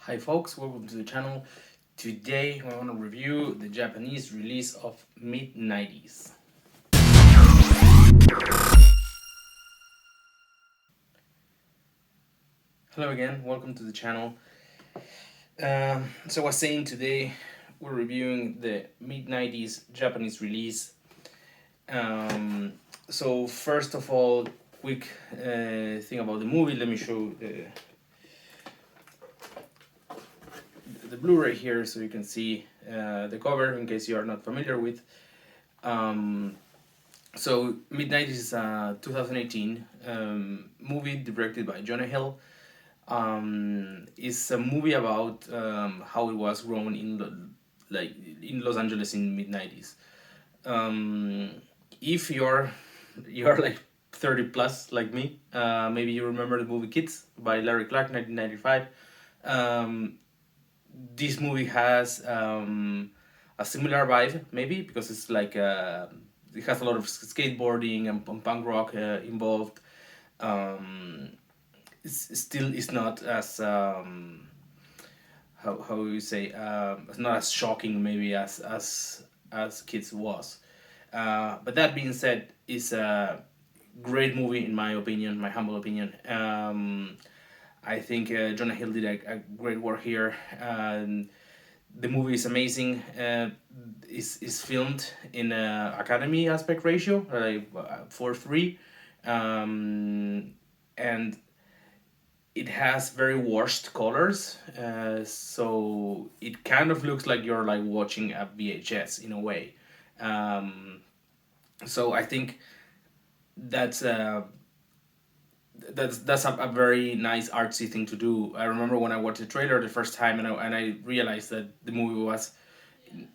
Hi folks, welcome to the channel. Today I want to review the Japanese release of Mid90s. Hello again, welcome to the channel. So I was saying today we're reviewing the Mid90s Japanese release. So first of all, quick thing about the movie. Let me show the Blu-ray here so you can see the cover in case you are not familiar with. So Mid90s is a 2018 movie directed by Jonah Hill. It's a movie about how it was grown in Los Angeles in mid-90s. If you're like 30 plus like me, maybe you remember the movie Kids by Larry Clark, 1995. This movie has a similar vibe, maybe because it's like it has a lot of skateboarding and punk rock involved. It's not as how you say, it's not as shocking maybe as Kids was. But that being said, it's a great movie in my opinion, my humble opinion. I think Jonah Hill did a great work here. The movie is amazing. Is filmed in Academy aspect ratio, like 4:3, and it has very washed colors. So it kind of looks like you're like watching a VHS in a way. Um, so I think that's uh, that's a very nice artsy thing to do. I remember when I watched the trailer the first time, and I realized that the movie was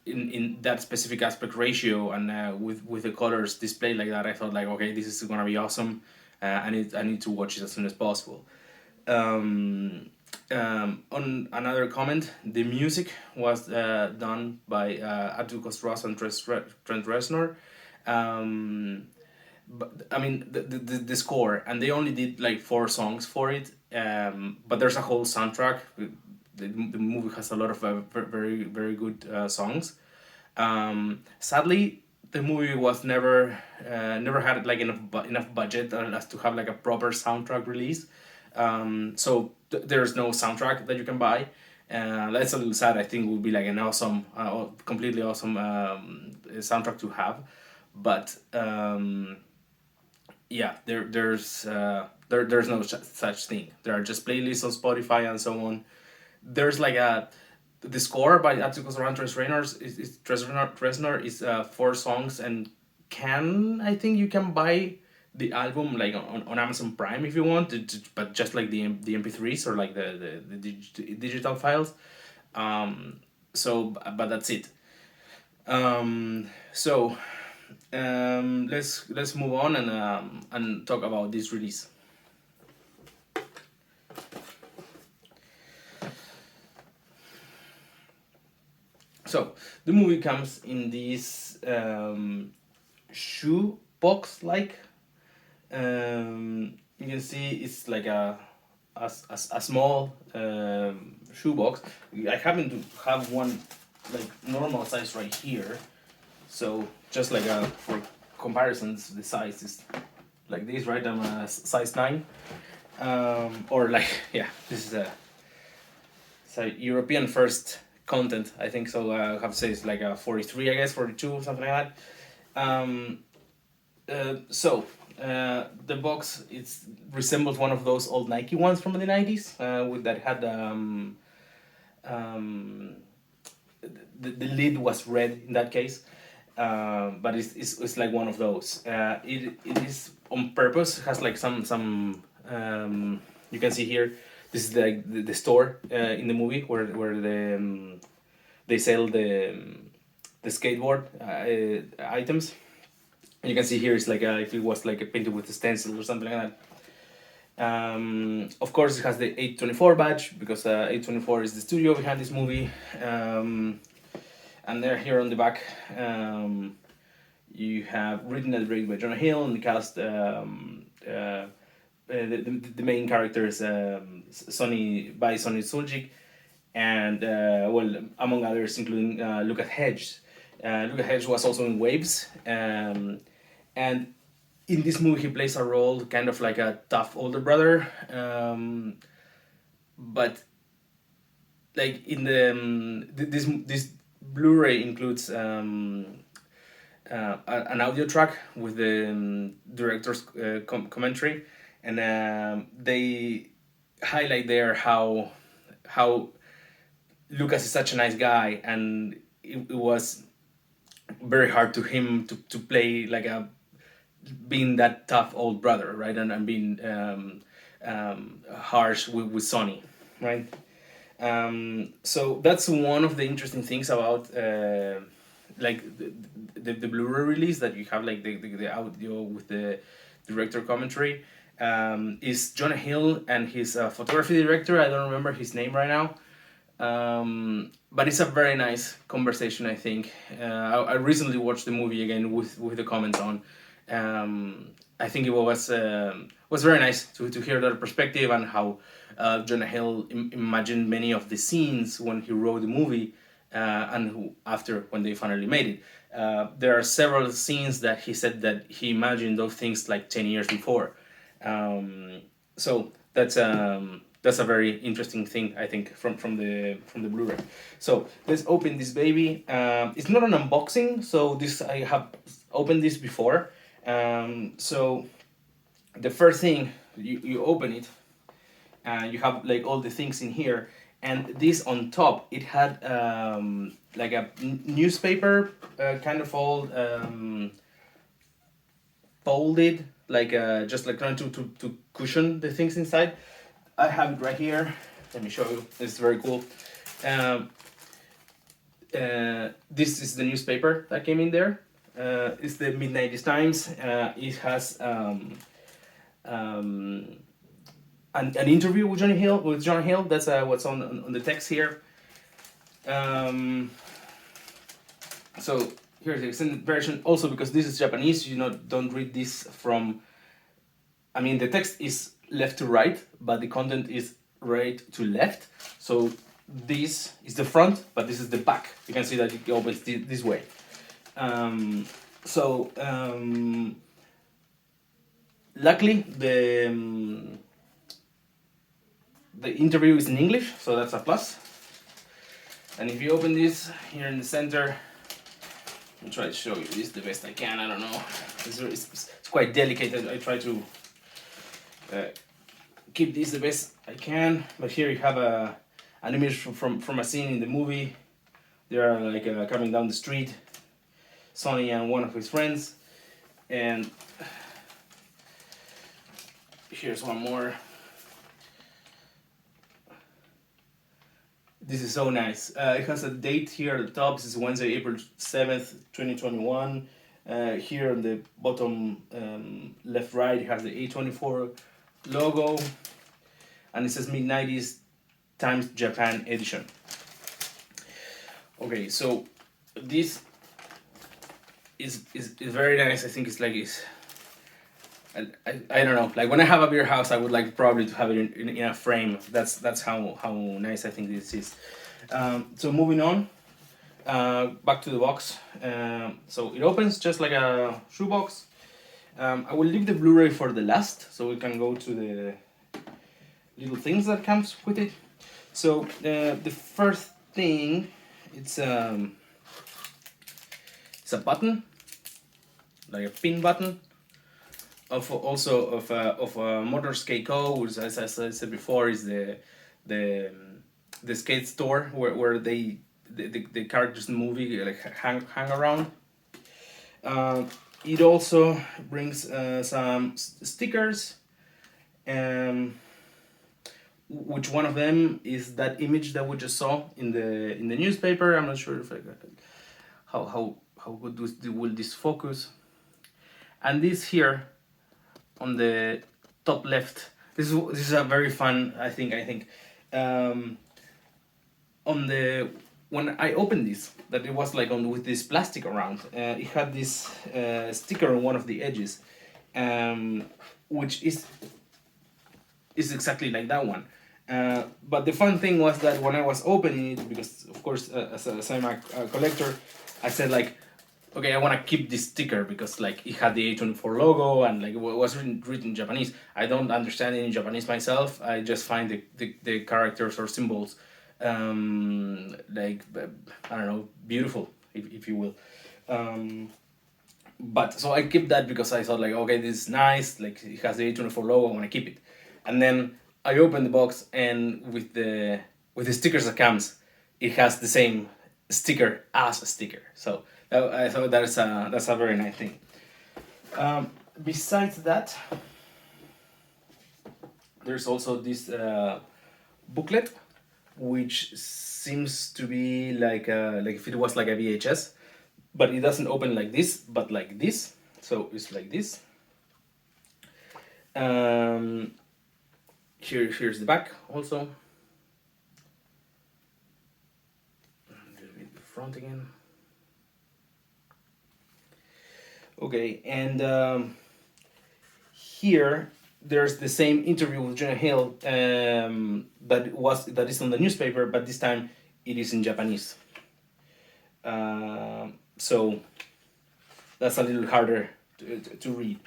in that specific aspect ratio, and with the colors displayed like that. I thought like, okay, this is gonna be awesome. I need to watch it as soon as possible. On another comment, the music was done by A24's and Trent Reznor. Um, but I mean the score, and they only did like 4 songs for it. But there's a whole soundtrack. The movie has a lot of very good songs. Sadly, the movie was never had like enough budget as to have like a proper soundtrack release. So there's no soundtrack that you can buy. That's a little sad. I think would be like an awesome, completely awesome soundtrack to have, but yeah, there's no such thing. There are just playlists on Spotify and so on. There's like a the score by Atsuko Ran Reznor is 4 songs, and can I think you can buy the album like on Amazon Prime if you want, but just like the MP3s or like the digital files. So but that's it. So let's move on and talk about this release. So the movie comes in this shoe box like. You can see it's like a small shoebox. I happen to have one like normal size right here, so just like for comparisons, the size is like this, right? I'm a size 9, or like yeah, this is a European first content, I think. So I have to say it's like a 43, I guess 42, something like that. The box it resembles one of those old Nike ones from the 90s, with that had um, the lid was red in that case, but it's like one of those. It is on purpose. It has like some you can see here. This is the store in the movie where they sell the skateboard items. And you can see here it's like if it was like a painted with a stencil or something like that. Of course, it has the A24 badge because A24 is the studio behind this movie. And there, here on the back, you have written and directed by Jonah Hill, and the cast. The main character is Sonny Suljic, and well, among others, including Luca Hedges. Luca Hedges was also in Waves, and in this movie he plays a role kind of like a tough older brother, but like in the this Blu-ray includes an audio track with the director's commentary, and they highlight there how Lucas is such a nice guy, and it was very hard to him to play like a being that tough old brother, right, and being harsh with Sonny, right. So that's one of the interesting things about like the Blu-ray release, that you have like the audio with the director commentary. Is Jonah Hill and his photography director. I don't remember his name right now. But it's a very nice conversation, I think. I recently watched the movie again with the comments on. I think it was very nice to hear that perspective, and how Jonah Hill imagined many of the scenes when he wrote the movie, and after when they finally made it. There are several scenes that he said that he imagined those things like 10 years before. So that's a very interesting thing, I think, from the Blu-ray. So let's open this baby. It's not an unboxing, so this I have opened this before. So the first thing, you open it, and you have like all the things in here, and this on top, it had like a newspaper, kind of old, folded, like just like trying to cushion the things inside. I have it right here. Let me show you. It's very cool. This is the newspaper that came in there. It's the Mid-90s Times. It has an interview with Jonah Hill. That's what's on the text here. So here's the extended version. Also, because this is Japanese, don't read this from. I mean, the text is left to right, but the content is right to left. So this is the front, but this is the back. You can see that it opens this way. Luckily, the interview is in English, so that's a plus. And if you open this here in the center, I'll try to show you this the best I can. I don't know. It's quite delicate. I try to keep this the best I can. But here you have an image from a scene in the movie. They are like coming down the street, Sonny and one of his friends. And here's one more. This is so nice. It has a date here at the top. This is Wednesday, April 7th, 2021. Here on the bottom left right, it has the A24 logo. And it says Mid-90s Times Japan Edition. Okay, so this is very nice. I think it's like it's. I don't know. Like when I have a beer house, I would like probably to have it in a frame. That's how nice I think this is. So moving on, back to the box. So it opens just like a shoebox. I will leave the Blu-ray for the last, so we can go to the little things that comes with it. So the first thing, it's a button, like a pin button. Of Motors Keiko, which, as I said before, is the skate store where the characters in the movie like hang around. It also brings some stickers, which one of them is that image that we just saw in the newspaper. I'm not sure if how good will this focus. And this here on the top left, this is a very fun. I think when I opened this, that it was like with this plastic around. It had this sticker on one of the edges, which is exactly like that one. But the fun thing was that when I was opening it, because of course as I'm a collector, I said like, okay, I want to keep this sticker because like it had the A24 logo and like it was written in Japanese. I don't understand any Japanese myself. I just find the characters or symbols like I don't know, beautiful, if you will. Um, but so I kept that because I thought like, okay, this is nice, like it has the A24 logo, I want to keep it. And then I opened the box, and with the stickers that comes, it has the same sticker as a sticker. So I thought that's a very nice thing. Besides that, there's also this booklet, which seems to be like if it was like a VHS, but it doesn't open like this, but like this. So it's like this. Um, here's the back also. The front again. Okay, and here there's the same interview with Jonah Hill that is on the newspaper, but this time it is in Japanese. So that's a little harder to read.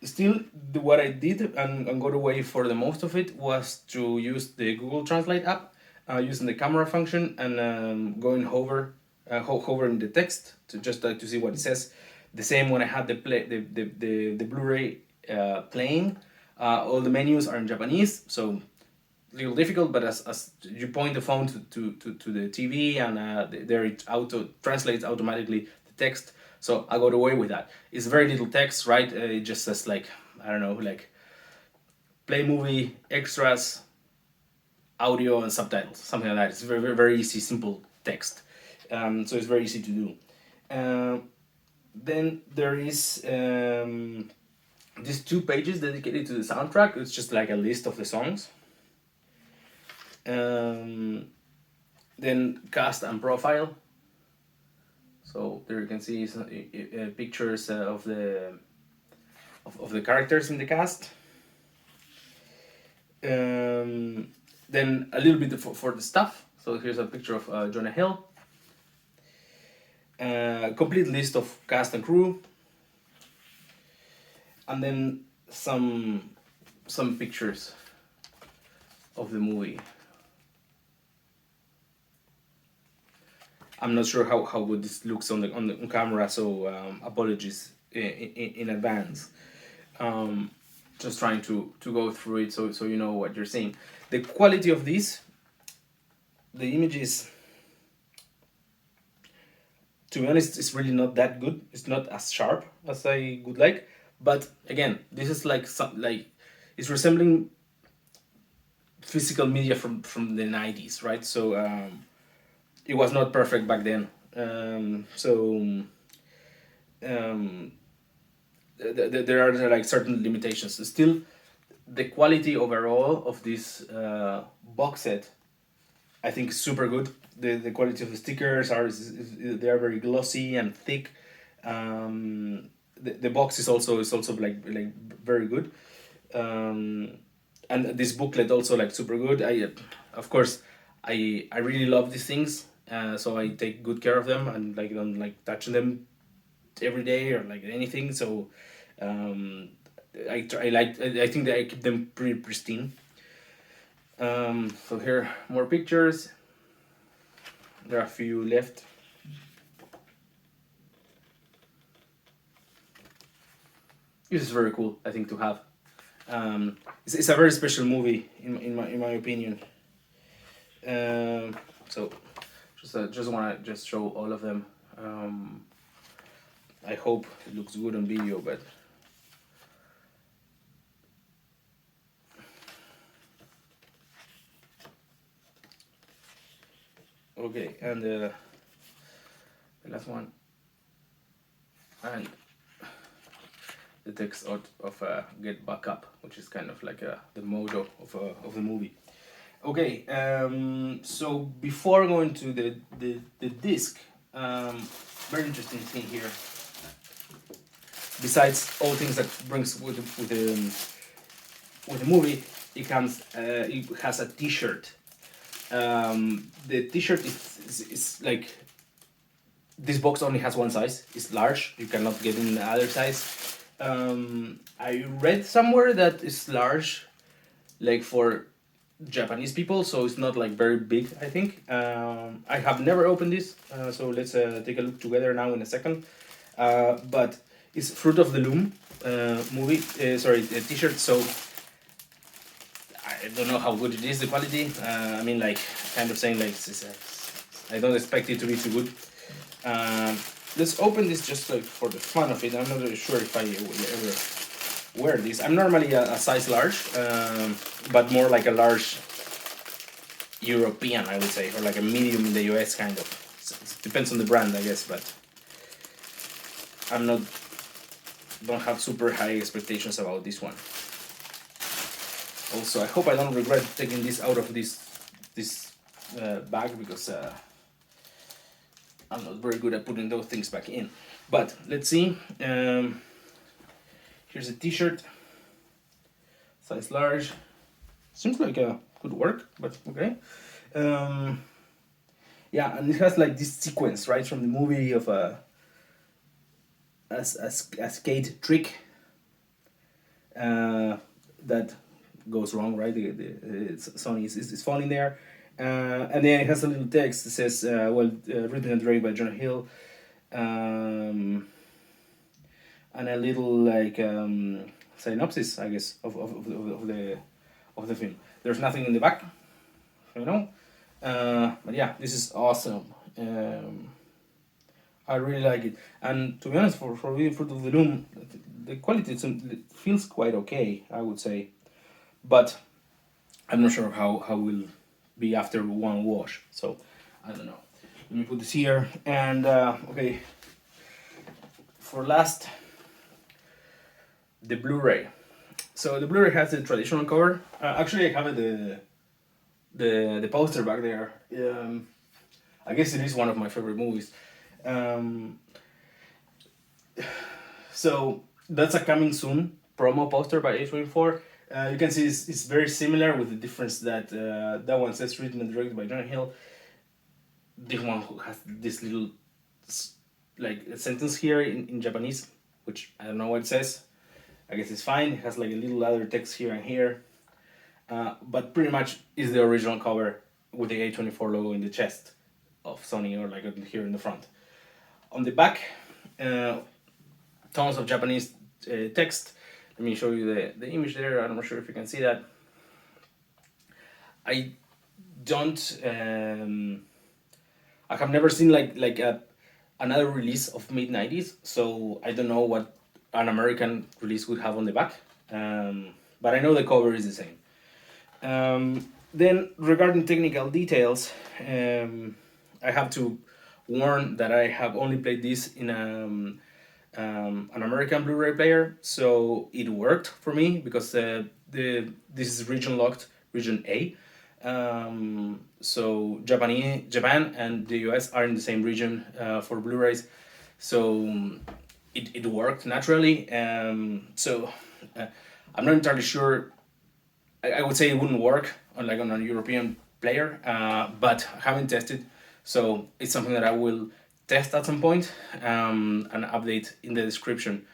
Still, what I did and got away for the most of it was to use the Google Translate app, using the camera function and going hovering the text to just to see what it says. The same when I had the Blu-ray playing. All the menus are in Japanese, so little difficult, but as you point the phone to the TV and there it auto translates automatically the text. So I got away with that. It's very little text, right? It just says like, I don't know, like play movie, extras, audio and subtitles, something like that. It's very, very, very easy, simple text. So it's very easy to do. Then there is these 2 pages dedicated to the soundtrack. It's just like a list of the songs. Then cast and profile. So there you can see some, pictures of the characters in the cast. Then a little bit for the staff. So here's a picture of Jonah Hill. Complete list of cast and crew. And then some pictures of the movie. I'm not sure how good this looks on camera, so apologies in advance. Just trying to go through it so you know what you're seeing. The quality of this, the images, to be honest, it's really not that good. It's not as sharp as I would like. But again, this is like it's resembling physical media from the 90s, right? So it was not perfect back then. There are like certain limitations. Still, the quality overall of this box set, I think, is super good. The quality of the stickers they are very glossy and thick. The box is also like very good. And this booklet also like super good. Of course, I really love these things, so I take good care of them and like don't like touching them every day or like anything. So I think that I keep them pretty pristine. So here more pictures. There are a few left. This is very cool, I think, to have. It's a very special movie in my opinion. So just want to show all of them. I hope it looks good on video, but okay. And the last one, and the text out of "Get Back Up," which is kind of like the motto of the movie. Okay, so before going to the disc, very interesting thing here. Besides all things that brings with the movie, it has a T-shirt. The T-shirt is like, this box only has one size. It's large. You cannot get in the other size. I read somewhere that it's large, like for Japanese people, so it's not like very big, I think. I have never opened this, so let's take a look together now in a second. But it's Fruit of the Loom movie. Sorry, T-shirt. So I don't know how good it is, the quality. I mean, like, kind of saying like, I don't expect it to be too good. Let's open this just like for the fun of it. I'm not really sure if I will ever wear this. I'm normally a size large, but more like a large European, I would say, or like a medium in the US kind of. So it depends on the brand, I guess, but don't have super high expectations about this one. Also, I hope I don't regret taking this out of this bag, because I'm not very good at putting those things back in. But let's see. Here's a T-shirt, size large. Seems like could work, but okay. Yeah, and it has like this sequence right from the movie of a skate trick that goes wrong, right? Sony is falling there, and then it has a little text that says, written and directed by Jonah Hill, and a little like synopsis, I guess, of the film. There's nothing in the back, you know, but yeah, this is awesome. I really like it, and to be honest, for reading Fruit of the Loom, the quality it feels quite okay, I would say, but I'm not sure how will be after one wash. So I don't know. Let me put this here, and okay. For last, the Blu-ray. So the Blu-ray has the traditional cover. Actually, I have the poster back there. I guess it is one of my favorite movies. So that's a coming soon promo poster by A24. You can see it's very similar, with the difference that that one says written and directed by Jonah Hill. This one has this little like a sentence here in Japanese, which I don't know what it says. I guess it's fine. It has like a little other text here and here, but pretty much is the original cover with the A24 logo in the chest of Sony, or like here in the front. On the back, tons of Japanese text. Let me show you the image there. I'm not sure if you can see that. I don't. I have never seen like another release of mid-90s, so I don't know what an American release would have on the back. But I know the cover is the same. Then regarding technical details, I have to warn that I have only played this in an American Blu-ray player, so it worked for me because this is region locked, region A. So Japan and the US are in the same region for Blu-rays, so it worked naturally. So I'm not entirely sure. I would say it wouldn't work on a European player, but I haven't tested, so it's something that I will test at some point, and update in the description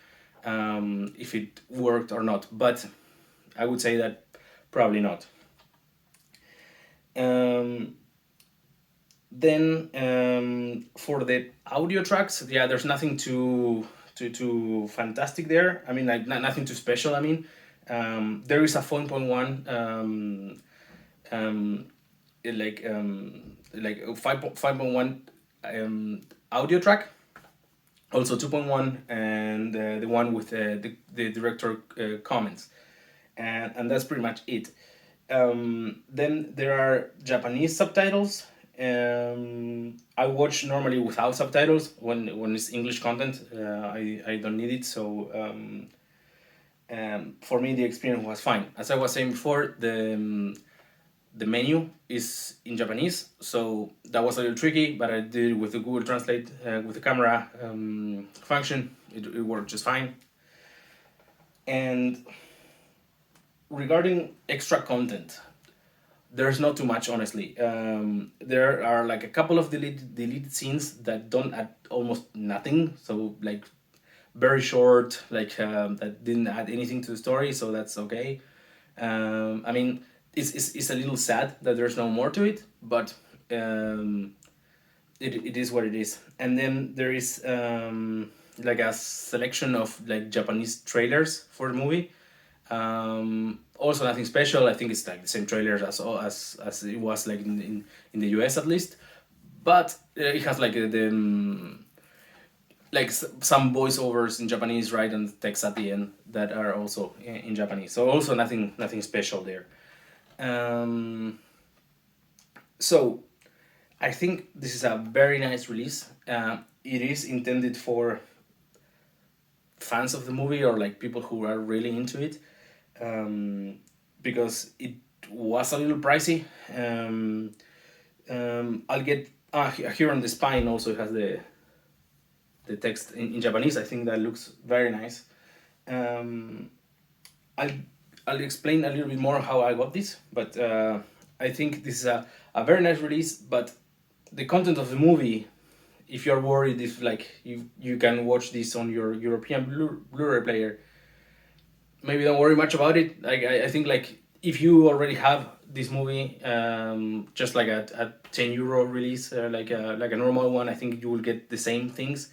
if it worked or not. But I would say that probably not. Then for the audio tracks, yeah, there's nothing too fantastic there. I mean, like nothing too special. I mean, there is a 4.1 like 5.1 audio track, also 2.1, and the one with the director comments, and that's pretty much it. Then there are Japanese subtitles. I watch normally without subtitles when it's English content. I don't need it, so for me the experience was fine. As I was saying before, the menu is in Japanese, so that was a little tricky, but I did it with the Google Translate with the camera function. It worked just fine. And regarding extra content, there's not too much, honestly. There are like a couple of deleted scenes that don't add almost nothing. So like very short, like that didn't add anything to the story. So that's okay. I mean, it's a little sad that there's no more to it, but um, it is what it is. And then there is like a selection of like Japanese trailers for the movie. Also nothing special. I think it's like the same trailers as it was like in the US at least, but it has like like some voiceovers in Japanese, right, and text at the end that are also in Japanese. So also nothing special there. Um, so I think this is a very nice release. It is intended for fans of the movie or like people who are really into it, because it was a little pricey. I'll get here on the spine also has the text in Japanese. I think that looks very nice. Um, I'll I'll explain a little bit more how I got this, but I think this is a very nice release. But the content of the movie, if you're worried if like you can watch this on your European Blu-ray player, maybe don't worry much about it. Like I think like if you already have this movie, just like a 10 euro release, like a normal one, I think you will get the same things.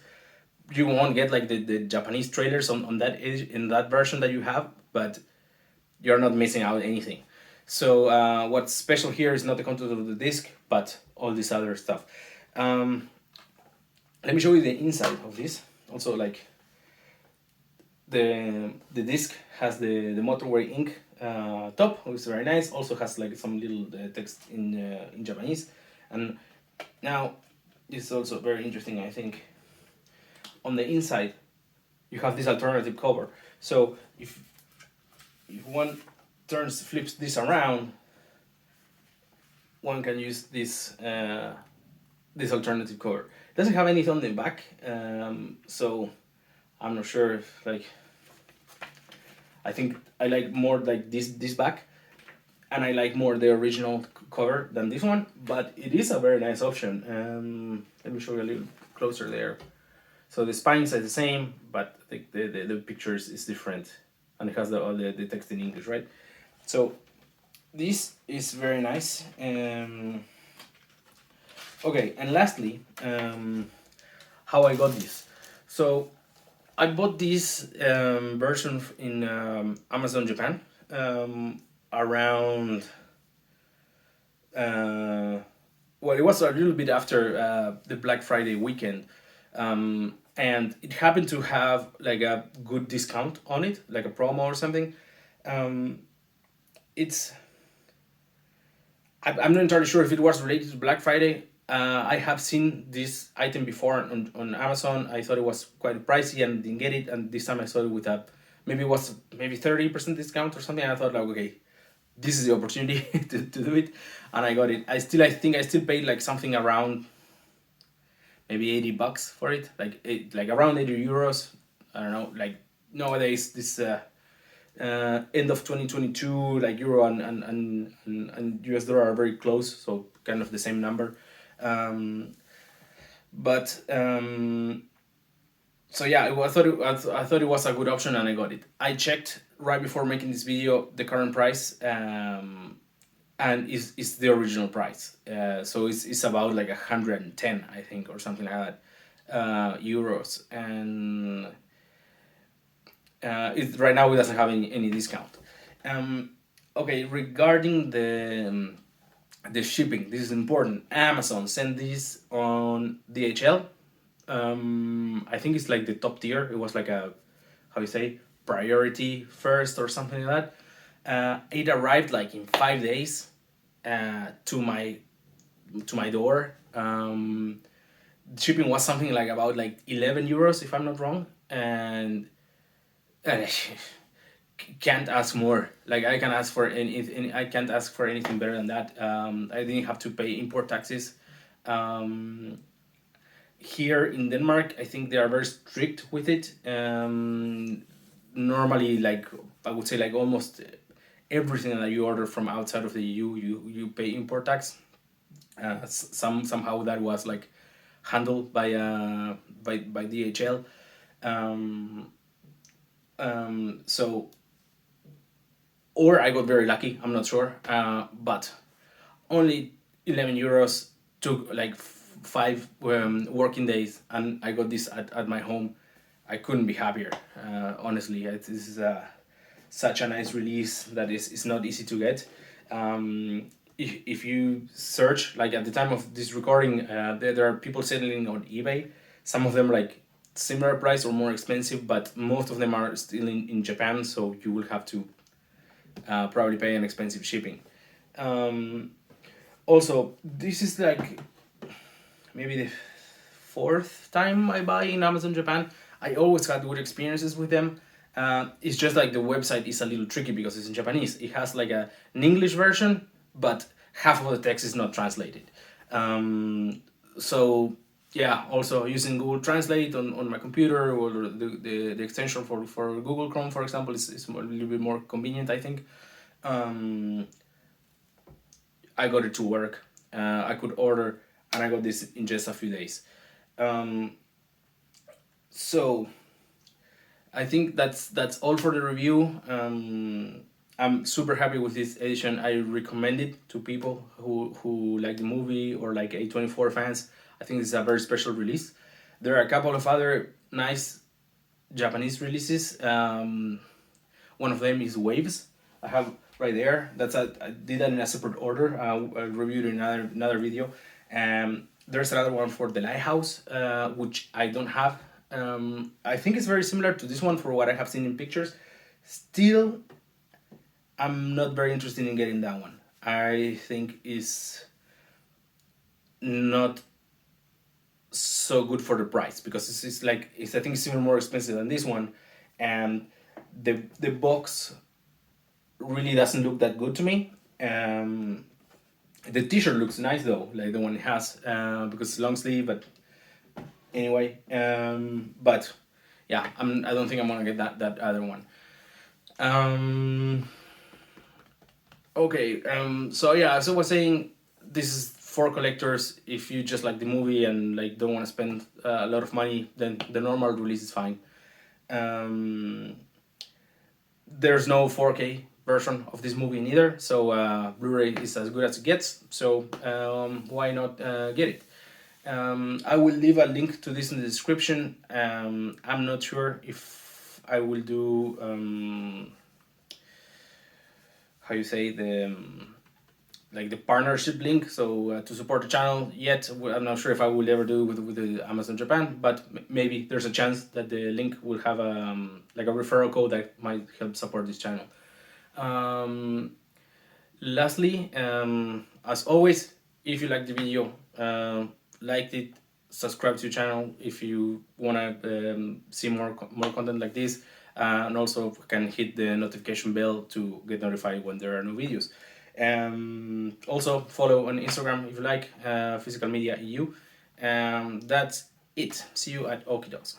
You won't get like the Japanese trailers on that in that version that you have, but you're not missing out anything. So what's special here is not the content of the disc, but all this other stuff. Um, Let me show you the inside of this. Also, like the disc has the motorway ink top, which is very nice. Also has like some little text in Japanese, and now this is also very interesting. I think on the inside you have this alternative cover. So if one flips this around, one can use this alternative cover. It doesn't have anything on the back, so I'm not sure if like. I think I like more like this back, and I like more the original cover than this one. But it is a very nice option. Let me show you a little closer there. So the spines are the same, but the pictures is different, and it has all the text in English, right? So this is very nice. Okay, and lastly, how I got this. So I bought this version in Amazon Japan around. Well, it was a little bit after the Black Friday weekend, and it happened to have like a good discount on it, like a promo or something. Um, it's I'm not entirely sure if it was related to Black Friday. I have seen this item before on Amazon. I thought it was quite pricey and didn't get it. And this time I saw it with a maybe it was maybe 30% discount or something. And I thought like, okay, this is the opportunity to do it, and I got it. I think I still paid like something around maybe $80 for it, like around 80 euros. I don't know. Like nowadays this end of 2022, like euro and US dollar are very close, so kind of the same number. But so yeah, I thought it was a good option, and I got it. I checked right before making this video the current price, and is the original price. So it's about like 110, I think, or something like that, euros, and it right now it doesn't have any discount. Okay, regarding the shipping, this is important. Amazon sent this on DHL. I think it's like the top tier. It was like a, how you say, priority first or something like that. It arrived like in 5 days to my door. Shipping was something like about like 11 euros if I'm not wrong, and can't ask more. Like I can ask for any I can't ask for anything better than that. I didn't have to pay import taxes. Here in Denmark, I think they are very strict with it. Normally, like I would say, like almost everything that you order from outside of the EU, you pay import tax. Somehow that was like handled by DHL. Um, so, or I got very lucky. I'm not sure. But only 11 euros took like 5 working days, and I got this at my home. I couldn't be happier. Honestly, this is such a nice release that is not easy to get. If you search, like at the time of this recording, there are people selling on eBay. Some of them like similar price or more expensive, but most of them are still in Japan, so you will have to probably pay an expensive shipping. Um, Also, this is like maybe the fourth time I buy in Amazon Japan. I always had good experiences with them. It's just like the website is a little tricky because it's in Japanese. It has like an English version, but half of the text is not translated. So yeah, also using Google Translate on my computer, or the extension for Google Chrome, for example, is a little bit more convenient, I think. Um, I got it to work. I could order, and I got this in just a few days. Um, so I think that's all for the review. I'm super happy with this edition. I recommend it to people who like the movie or like A24 fans. I think this is a very special release. There are a couple of other nice Japanese releases. One of them is Waves. I have right there. I did that in a separate order. I reviewed in another video. There's another one for The Lighthouse, which I don't have. I think it's very similar to this one for what I have seen in pictures. Still, I'm not very interested in getting that one. I think is not so good for the price, because it's like I think it's even more expensive than this one, and the box really doesn't look that good to me. The T-shirt looks nice though, like the one it has, because it's long sleeve. But anyway, but yeah, I don't think I'm gonna get that other one. Okay, so yeah, as I was saying, this is for collectors. If you just like the movie and like don't want to spend a lot of money, then the normal release is fine. Um, there's no 4K version of this movie neither, so Blu-ray is as good as it gets. So why not get it? I will leave a link to this in the description. I'm not sure if I will do how you say the like the partnership link, so to support the channel yet. I'm not sure if I will ever do it with the Amazon Japan, but maybe there's a chance that the link will have like a referral code that might help support this channel. Lastly, as always, if you like the video, like it, subscribe to the channel if you want to see more content like this, and also can hit the notification bell to get notified when there are new videos. Also follow on Instagram if you like, Physical Media EU. That's it. See you at Okidos.